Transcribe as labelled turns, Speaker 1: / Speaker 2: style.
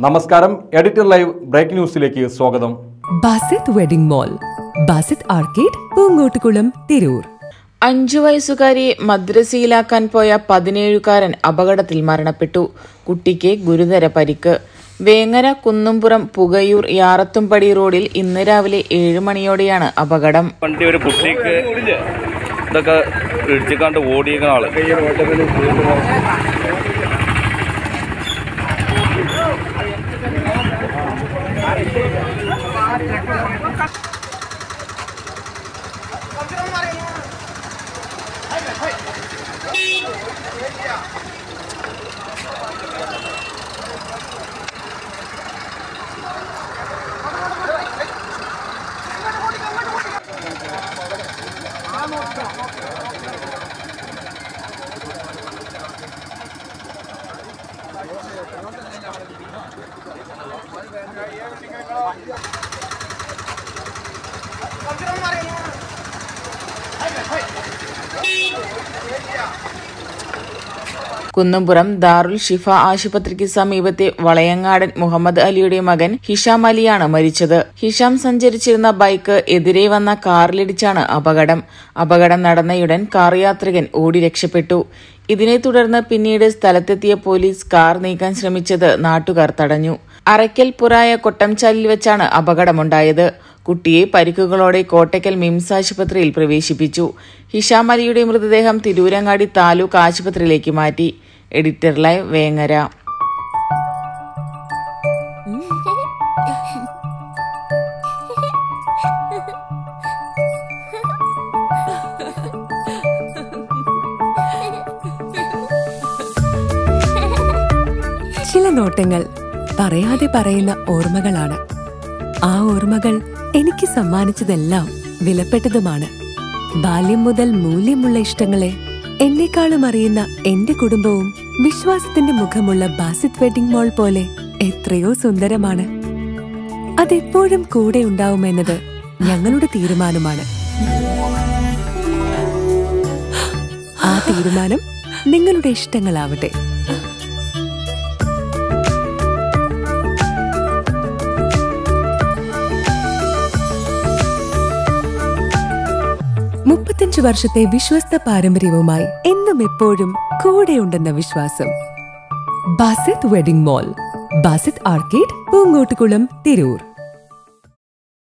Speaker 1: നമസ്കാരം. Editor live break ന്യൂസിലേക്ക് സ്വാഗതം.
Speaker 2: Basith wedding mall, Basith arcade, Poongottukulam, Tirur.
Speaker 3: 5 വയസ്സുകാരിയെ മദ്രസയിലാക്കാൻ പോയ 17-കാരൻ അപകടത്തിൽ മരണപ്പെട്ടു. കുട്ടിക്ക് ഗുരുതര പരിക്ക്. വേങ്ങര കുന്നുംപുറം പുകയൂർ യാറത്തുംപടി റോഡിൽ ഇന്ന് രാവിലെ 7 മണിയോടെയാണ് അപകടം.
Speaker 4: വണ്ടി ഒരു കുട്ടിക്ക് ഇതൊക്കെ ഇടിച്ചിക്കാണ്ട് ഓടിയേക്കുന്ന ആള്
Speaker 3: കുന്നുംപുറം ദാറുൽ ഷിഫ ആശുപത്രിക്ക് സമീപത്തെ വളയങ്ങാടൻ മുഹമ്മദ് അലിയുടെ മകൻ ഹിഷാം അലിയാണ് മരിച്ചത്. ഹിഷാം സഞ്ചരിച്ചിരുന്ന ബൈക്ക് എതിരെ വന്ന കാറിലിടിച്ചാണ് അപകടം നടന്നയുടൻ കാർ യാത്രികൻ ഓടി രക്ഷപ്പെട്ടു. ഇതിനെ തുടർന്ന് പിന്നീട് സ്ഥലത്തെത്തിയ പോലീസ് കാർ നീക്കാൻ ശ്രമിച്ചത് നാട്ടുകാർ തടഞ്ഞു. അറയ്ക്കൽ പുറായ കൊട്ടംചാലിൽ വെച്ചാണ് അപകടമുണ്ടായത്. കുട്ടിയെ പരിക്കുകളോടെ കോട്ടയ്ക്കൽ മിംസ് ആശുപത്രിയിൽ പ്രവേശിപ്പിച്ചു. ഹിഷാം അലിയുടെ മൃതദേഹം തിരൂരങ്ങാടി താലൂക്ക് ആശുപത്രിയിലേക്ക് മാറ്റി. Editor live, Vengara.
Speaker 2: ചില നോട്ടങ്ങൾ പറയാതെ പറയുന്ന ഓർമ്മകളാണ്. ആ ഓർമ്മകൾ എനിക്ക് സമ്മാനിച്ചതെല്ലാം വിലപ്പെട്ടതുമാണ്. ബാല്യം മുതൽ മൂല്യമുള്ള ഇഷ്ടങ്ങളെ എന്നെക്കാളും അറിയുന്ന എന്റെ കുടുംബവും വിശ്വാസത്തിന്റെ മുഖമുള്ള ബാസിത് വെഡിംഗ് മോൾ പോലെ എത്രയോ സുന്ദരമാണ്. അതെപ്പോഴും കൂടെ ഉണ്ടാവുമെന്നത് ഞങ്ങളുടെ തീരുമാനമാണ്. ആ തീരുമാനം നിങ്ങളുടെ ഇഷ്ടങ്ങളാവട്ടെ. വർഷത്തെ വിശ്വസ്ത പാരമ്പര്യവുമായി എന്നും എപ്പോഴും കൂടെയുണ്ടെന്ന വിശ്വാസം. Basith wedding mall, Basith arcade, Poongottukulam, Tirur.